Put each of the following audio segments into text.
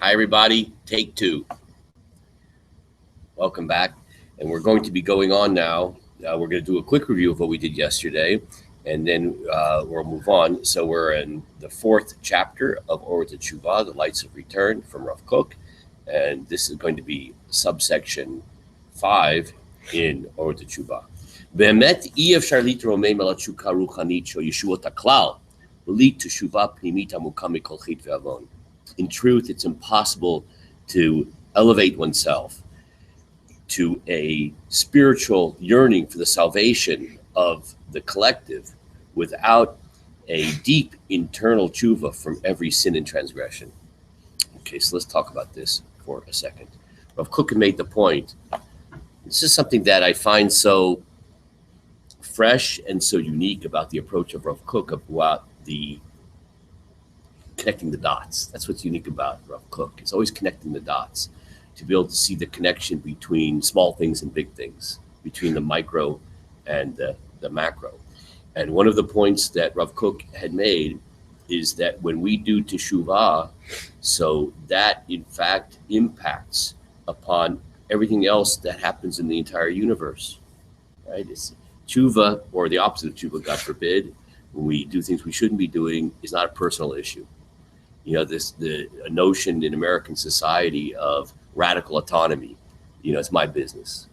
Hi, everybody. Take two. Welcome back. And we're going to be going on now. We're going to do a quick review of what we did yesterday, and then we'll move on. So we're in the fourth chapter of Or Teshuvah, The Lights of Return from Rav Kook. And this is going to be subsection 5 in Or Teshuvah. באמת אי אפשר להתרומם על התשוקה רוחנית של ישועות הכלל, בלי תשובה פנימית עמוקה מכל חטא ועוון. In truth, it's impossible to elevate oneself to a spiritual yearning for the salvation of the collective without a deep internal tshuva from every sin and transgression. Okay, so let's talk about this for a second. Rav Kook made the point. This is something that I find so fresh and so unique about the approach of Rav Kook about the connecting the dots. That's what's unique about Rav Kook. It's always connecting the dots to be able to see the connection between small things and big things, between the micro and the macro. And one of the points that Rav Kook had made is that when we do teshuvah, so that in fact impacts upon everything else that happens in the entire universe, right? It's tshuva, or the opposite of tshuva, God forbid, when we do things we shouldn't be doing, is not a personal issue. You know, the notion in American society of radical autonomy. You know, it's my business.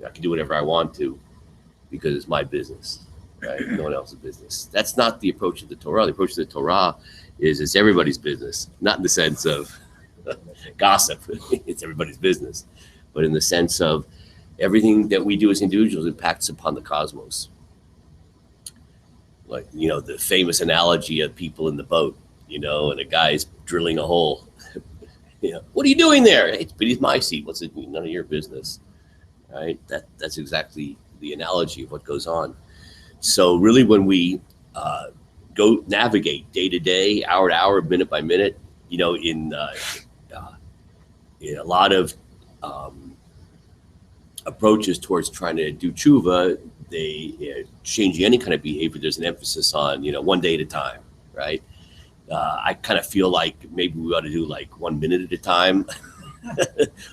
I can do whatever I want to because it's my business, right? No one else's business. That's not the approach of the Torah. The approach of the Torah is it's everybody's business, not in the sense of gossip. It's everybody's business, but in the sense of everything that we do as individuals impacts upon the cosmos. Like, you know, the famous analogy of people in the boat, you know, and a guy's drilling a hole. You know, what are you doing there? It's beneath my seat. What's it mean? None of your business, right? That's exactly the analogy of what goes on. So really, when we go navigate day to day, hour to hour, minute by minute, you know, in a lot of approaches towards trying to do tshuva, changing any kind of behavior, there's an emphasis on, you know, one day at a time, right? I kind of feel like maybe we ought to do like 1 minute at a time.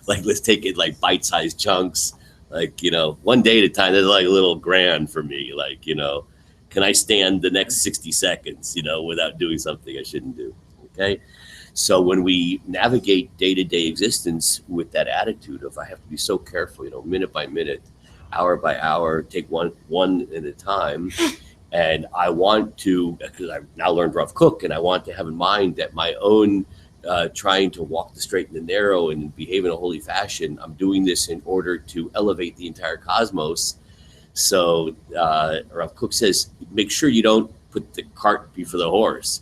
Like, let's take it like bite-sized chunks. Like, you know, one day at a time. That's like a little grand for me. Like, you know, can I stand the next 60 seconds, you know, without doing something I shouldn't do? Okay. So when we navigate day-to-day existence with that attitude of I have to be so careful, you know, minute by minute, hour by hour, take one at a time. And I want to, because I've now learned Rav Kook, and I want to have in mind that my own trying to walk the straight and the narrow and behave in a holy fashion, I'm doing this in order to elevate the entire cosmos. So Rav Kook says, make sure you don't put the cart before the horse,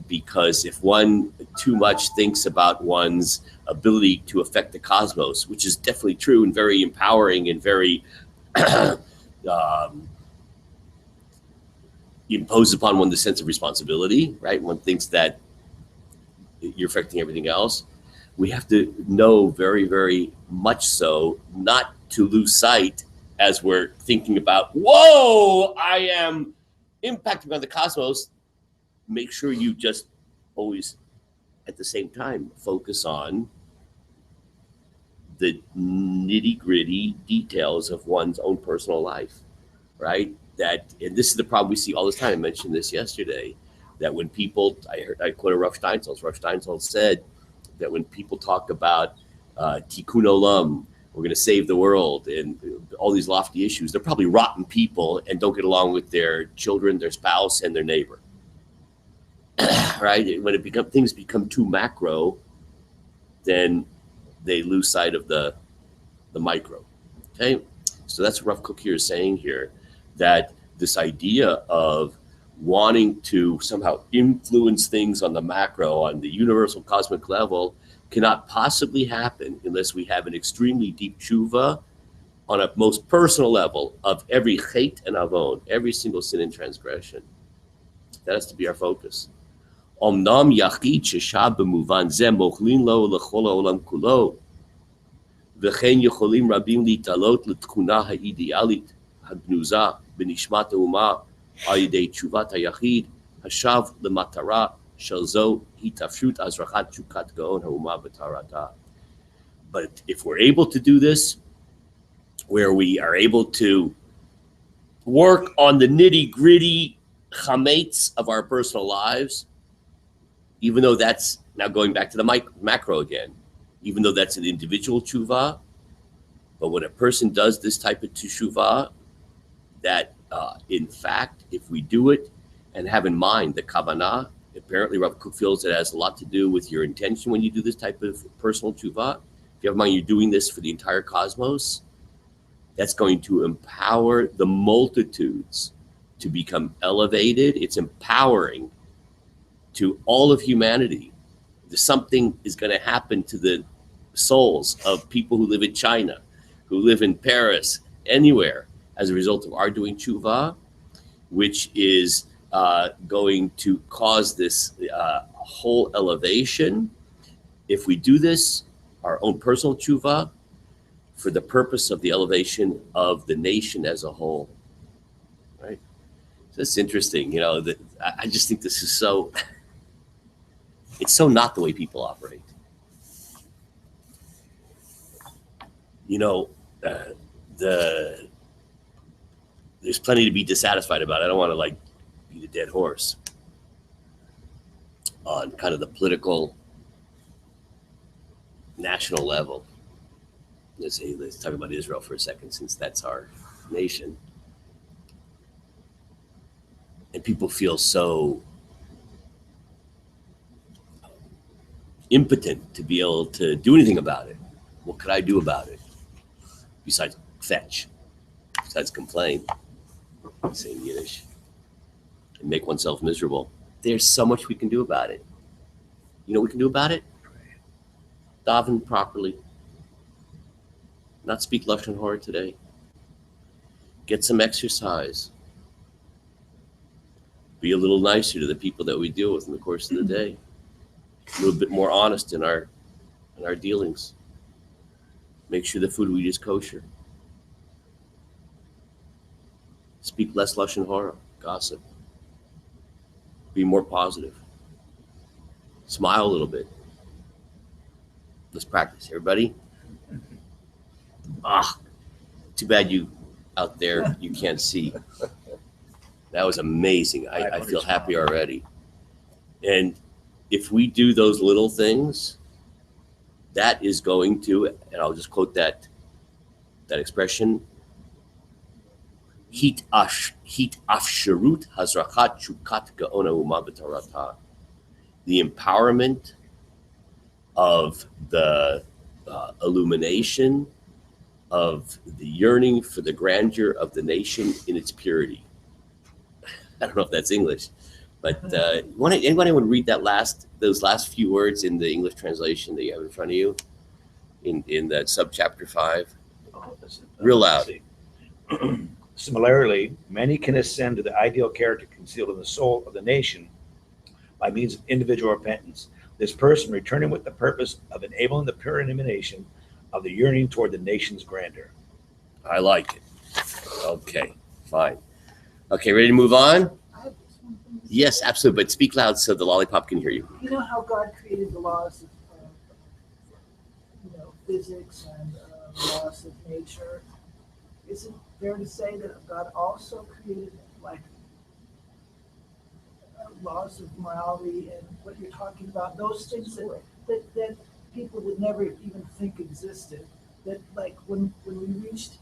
because if one too much thinks about one's ability to affect the cosmos, which is definitely true and very empowering and very impose upon one the sense of responsibility, right? One thinks that you're affecting everything else. We have to know very, very much so not to lose sight as we're thinking about, whoa, I am impacting on the cosmos. Make sure you just always, at the same time, focus on the nitty-gritty details of one's own personal life, right? And this is the problem we see all the time. I mentioned this yesterday, that when people, I quoted Rav Steinsaltz said that when people talk about tikkun olam, we're going to save the world, and all these lofty issues, they're probably rotten people and don't get along with their children, their spouse, and their neighbor. Right? When things become too macro, then they lose sight of the micro. Okay, so that's what Rav Kook here is saying here, that this idea of wanting to somehow influence things on the macro, on the universal cosmic level, cannot possibly happen unless we have an extremely deep tshuva on a most personal level of every chet and avon, every single sin and transgression. That has to be our focus. Omnam yachid sheshab b'muvan zeh mochlin lo lechol haolam kulo, v'chein yecholim rabim litalot l'tchuna ha'idealit הגנוזה בנשמת האומה על ידי תשובת היחיד, השב למטרה Shalzo hitafshut azrachat chukat gaon ha'uma b'tarata. But if we're able to do this, where we are able to work on the nitty gritty chametz of our personal lives, even though that's now going back to the macro again, even though that's an individual tshuva, but when a person does this type of teshuvah, that in fact, if we do it and have in mind the kavanah, apparently Rav Kook feels it has a lot to do with your intention when you do this type of personal teshuvah. If you have in mind you're doing this for the entire cosmos, that's going to empower the multitudes to become elevated. It's empowering to all of humanity. Something is going to happen to the souls of people who live in China, who live in Paris, anywhere, as a result of our doing tshuva, which is going to cause this whole elevation. If we do this, our own personal tshuva, for the purpose of the elevation of the nation as a whole, right? So it's interesting, you know, that I just think this is so, it's so not the way people operate. You know, there's plenty to be dissatisfied about. I don't want to like beat a dead horse on kind of the political national level. Let's talk about Israel for a second, since that's our nation. And people feel so impotent to be able to do anything about it. What could I do about it? Besides fetch, besides complain, saying Yiddish, and make oneself miserable. There's so much we can do about it. You know what we can do about it? Daven properly. Not speak Lashon Hara today. Get some exercise. Be a little nicer to the people that we deal with in the course of the day. A little bit more honest in our dealings. Make sure the food we eat is kosher. Speak less Lashon Hara, gossip. Be more positive. Smile a little bit. Let's practice, everybody. Too bad you out there, you can't see. That was amazing. I feel happy already. And if we do those little things, that is going to, and I'll just quote that expression, hit afsharut hazrachat chukat gaona uma b'tarata. The empowerment of the illumination of the yearning for the grandeur of the nation in its purity. I don't know if that's English, but anybody want to read those last few words in the English translation that you have in front of you, in that subchapter 5? Real loud. Similarly, many can ascend to the ideal character concealed in the soul of the nation by means of individual repentance. This person returning with the purpose of enabling the pure illumination of the yearning toward the nation's grandeur. I like it. Okay, fine. Okay, ready to move on? I have just one thing to say. Yes, absolutely. But speak loud so the lollipop can hear you. You know how God created the laws of physics and laws of nature? Is it fair to say that God also created like laws of morality and what you're talking about? Those things that people would never even think existed. That like when we reached,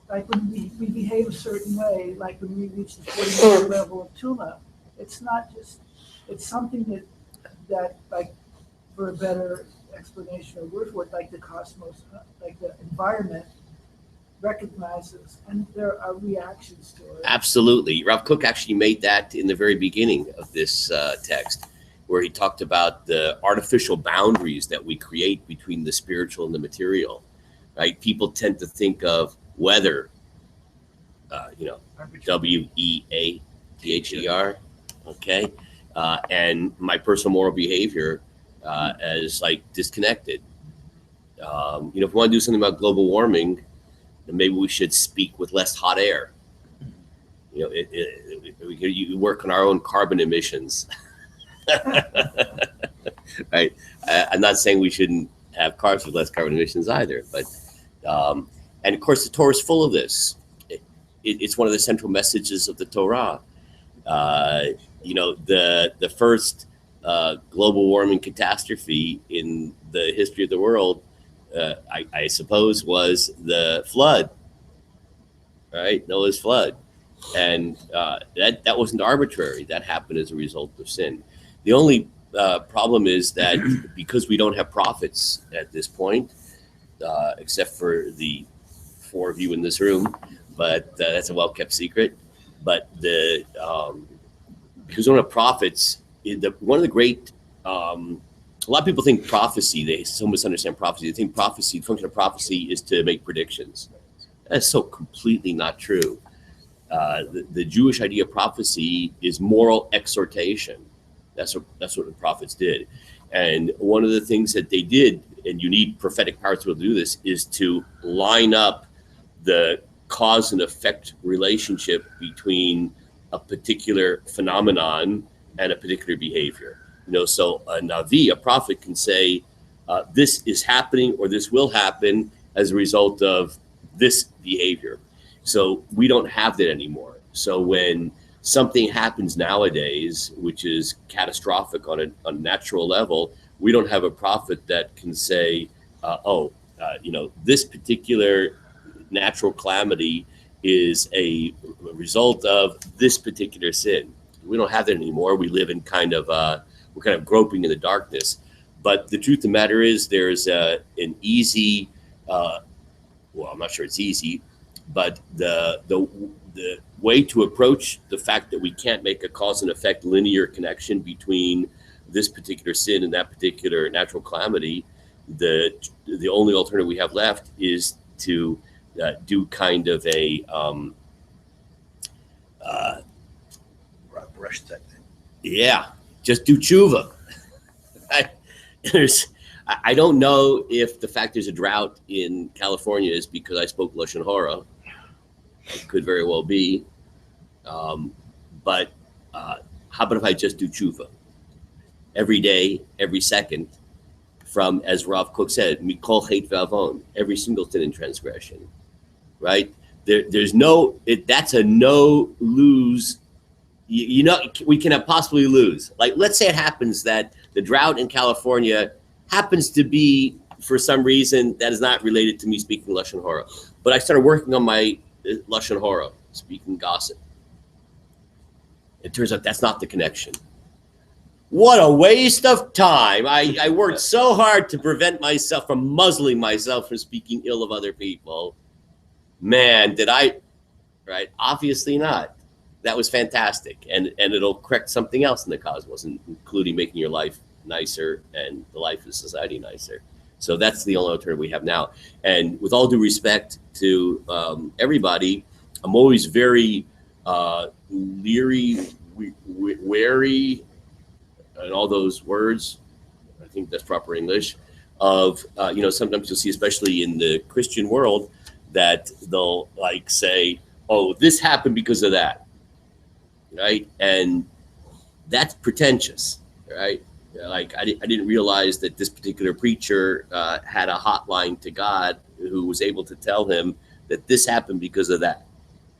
like when we behave a certain way, like when we reach the 40 level of Tuma, it's not just, it's something that like, for a better explanation or word for it, like the cosmos, like the environment recognizes, and there are reactions to it. Absolutely. Rav Kook actually made that in the very beginning of this text, where he talked about the artificial boundaries that we create between the spiritual and the material, right? People tend to think of weather, WEATHER, okay? And my personal moral behavior as like disconnected. If we want to do something about global warming, then maybe we should speak with less hot air. We work on our own carbon emissions. Right? I'm not saying we shouldn't have cars with less carbon emissions either, but and of course the Torah is full of this. It's one of the central messages of the Torah. The first global warming catastrophe in the history of the world, I suppose, was the flood, right? Noah's flood. And that wasn't arbitrary. That happened as a result of sin. The only problem is that because we don't have prophets at this point, except for the 4 of you in this room, but that's a well-kept secret. But because we don't have prophets, one of the great, a lot of people think prophecy, they so misunderstand prophecy. They think prophecy, the function of prophecy is to make predictions. That's so completely not true. The Jewish idea of prophecy is moral exhortation. That's what the prophets did. And one of the things that they did, and you need prophetic power to be able to do this, is to line up the cause and effect relationship between a particular phenomenon and a particular behavior. So a Navi, a prophet, can say, this is happening or this will happen as a result of this behavior. So we don't have that anymore. So when something happens nowadays, which is catastrophic on a natural level, we don't have a prophet that can say, this particular natural calamity is a result of this particular sin. We don't have that anymore. We live in we're kind of groping in the darkness. But the truth of the matter is there's an easy, I'm not sure it's easy, but the way to approach the fact that we can't make a cause and effect linear connection between this particular sin and that particular natural calamity, the only alternative we have left is to do kind of a brush that thing. Yeah, just do tshuva. I don't know if the fact there's a drought in California is because I spoke Lashon Hara. It could very well be. But how about if I just do tshuva? Every day, every second, from, as Rav Kook said, mikol chet v'avon, every single sin and transgression, right? There's that's a no lose. We cannot possibly lose. Like, let's say it happens that the drought in California happens to be, for some reason, that is not related to me speaking Lashon Hara. But I started working on my Lashon Hara, speaking gossip. It turns out that's not the connection. What a waste of time. I worked so hard to prevent myself from muzzling myself from speaking ill of other people. Man, did I, right? Obviously not. That was fantastic. And it'll correct something else in the cosmos, including making your life nicer and the life of society nicer. So that's the only alternative we have now. And with all due respect to everybody, I'm always very leery, wary, and all those words, I think that's proper English, of, sometimes you'll see, especially in the Christian world, that they'll say, oh, this happened because of that, right? And that's pretentious, right? Like, I didn't realize that this particular preacher had a hotline to God who was able to tell him that this happened because of that,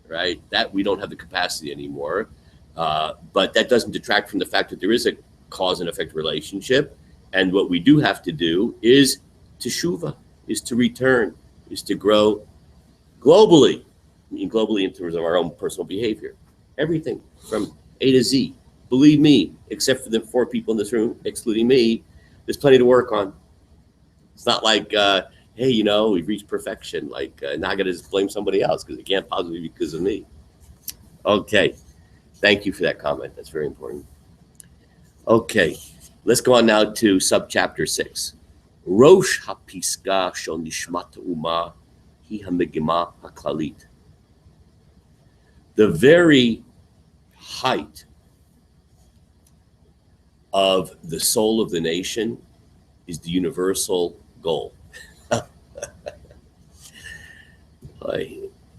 right? That we don't have the capacity anymore. But that doesn't detract from the fact that there is a cause and effect relationship. And what we do have to do is teshuvah, is to return, is to grow globally. I mean, globally in terms of our own personal behavior. Everything from A to Z. Believe me, except for the 4 people in this room, excluding me, there's plenty to work on. It's not like, hey, we've reached perfection. Now I got to just blame somebody else because it can't possibly be because of me. Okay. Thank you for that comment. That's very important. Okay. Let's go on now to subchapter 6. Rosh hapisga shel nishmat umah hi hamegima haklalit. The very height of the soul of the nation is the universal goal.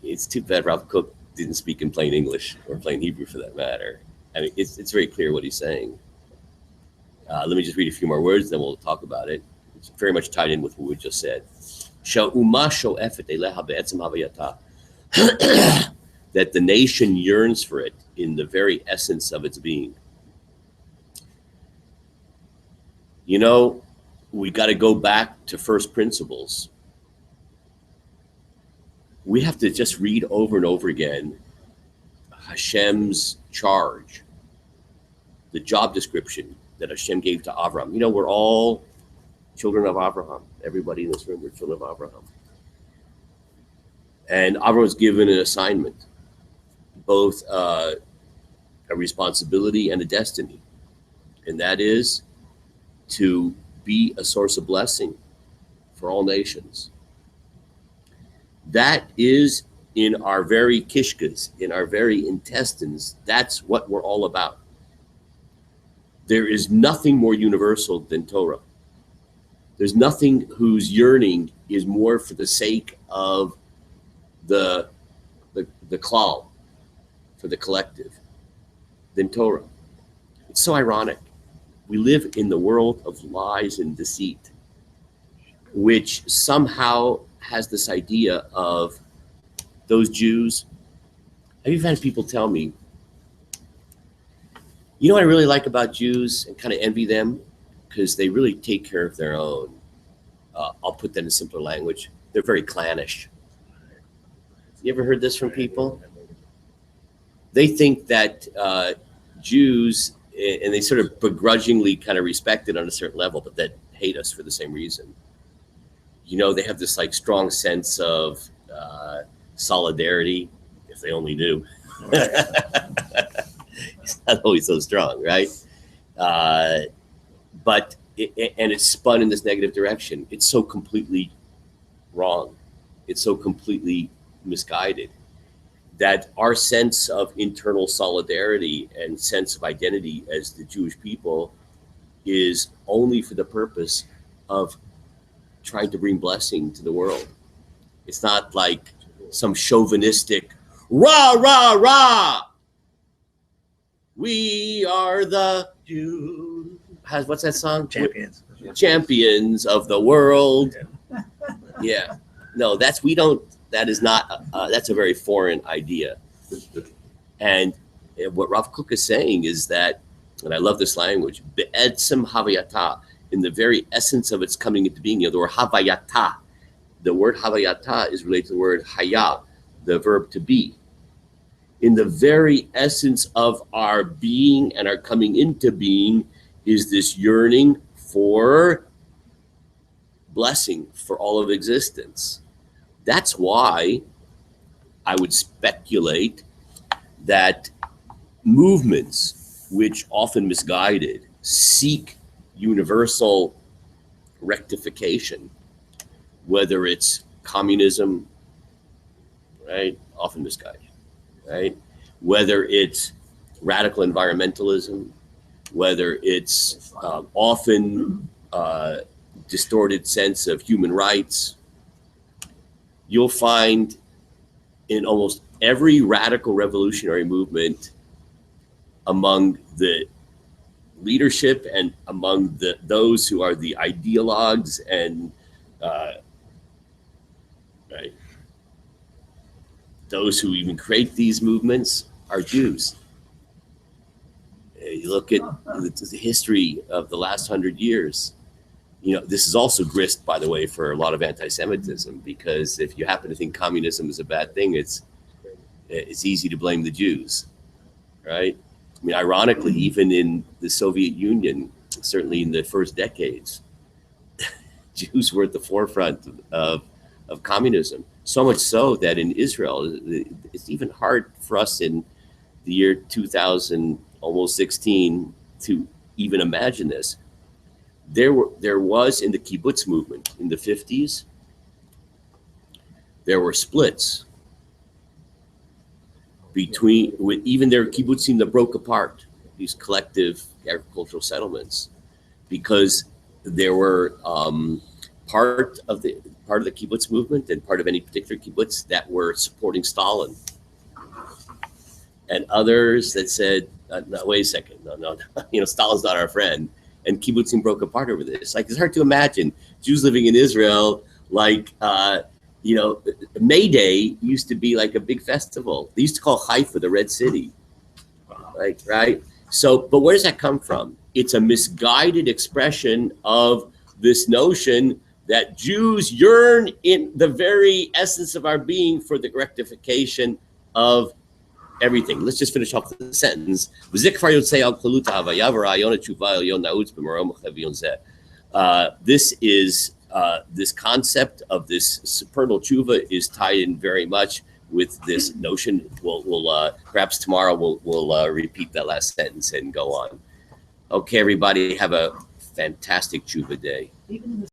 It's too bad Rav Kook didn't speak in plain English or plain Hebrew for that matter. I mean, it's very clear what he's saying. Let me just read a few more words, then we'll talk about it. It's very much tied in with what we just said. That the nation yearns for it in the very essence of its being. You know, we got to go back to first principles. We have to just read over and over again Hashem's charge, the job description that Hashem gave to Abraham. You know, we're all children of Abraham. Everybody in this room, we're children of Abraham. And Abraham was given an assignment, both a responsibility and a destiny. And that is to be a source of blessing for all nations. That is in our very kishkas, in our very intestines. That's what we're all about. There is nothing more universal than Torah. There's nothing whose yearning is more for the sake of the klal, for the collective, than Torah. It's so ironic. We live in the world of lies and deceit, which somehow has this idea of those Jews. I've even had people tell me, you know what I really like about Jews and kind of envy them? Because they really take care of their own. I'll put that in simpler language. They're very clannish. You ever heard this from people? They think that Jews, and they sort of begrudgingly kind of respect it on a certain level, but that hate us for the same reason. You know, they have this like strong sense of solidarity, if they only knew. It's not always so strong, right? But it's spun in this negative direction. It's so completely wrong. It's so completely misguided that our sense of internal solidarity and sense of identity as the Jewish people is only for the purpose of trying to bring blessing to the world. It's not like some chauvinistic, rah, rah, rah. We are the Jews. What's that song? Champions. Champions of the world. Yeah. No, that's a very foreign idea. And what Rav Kook is saying is that, and I love this language, be'etzem havayata, in the very essence of its coming into being, the word havayata. The word havayata is related to the word haya, the verb to be. In the very essence of our being and our coming into being is this yearning for blessing for all of existence. That's why I would speculate that movements, which often misguided, seek universal rectification, whether it's communism, right, often misguided, right? Whether it's radical environmentalism, whether it's often distorted sense of human rights, you'll find in almost every radical revolutionary movement among the leadership and among those who are the ideologues and right, those who even create these movements are Jews. You look at the history of the last 100 years. You know, this is also grist, by the way, for a lot of anti-Semitism, because if you happen to think communism is a bad thing, it's easy to blame the Jews, right? I mean, ironically, even in the Soviet Union, certainly in the first decades, Jews were at the forefront of communism. So much so that in Israel, it's even hard for us in the year 2000, almost 16, to even imagine this. There was in the kibbutz movement in the 50s, there were splits between, even there were kibbutzim that broke apart, these collective agricultural settlements, because there were part of the kibbutz movement and part of any particular kibbutz that were supporting Stalin, and others that said, no, wait a second, no, you know, Stalin's not our friend. and kibbutzim broke apart over this. Like, it's hard to imagine Jews living in Israel, like, May Day used to be like a big festival. They used to call Haifa the Red City. Like, right? So, but where does that come from? It's a misguided expression of this notion that Jews yearn in the very essence of our being for the rectification of everything. Let's just finish off the sentence. This is this concept of this supernal tshuva is tied in very much with this notion. We'll perhaps tomorrow we'll repeat that last sentence and go on. Okay, everybody, have a fantastic tshuva day. Even in the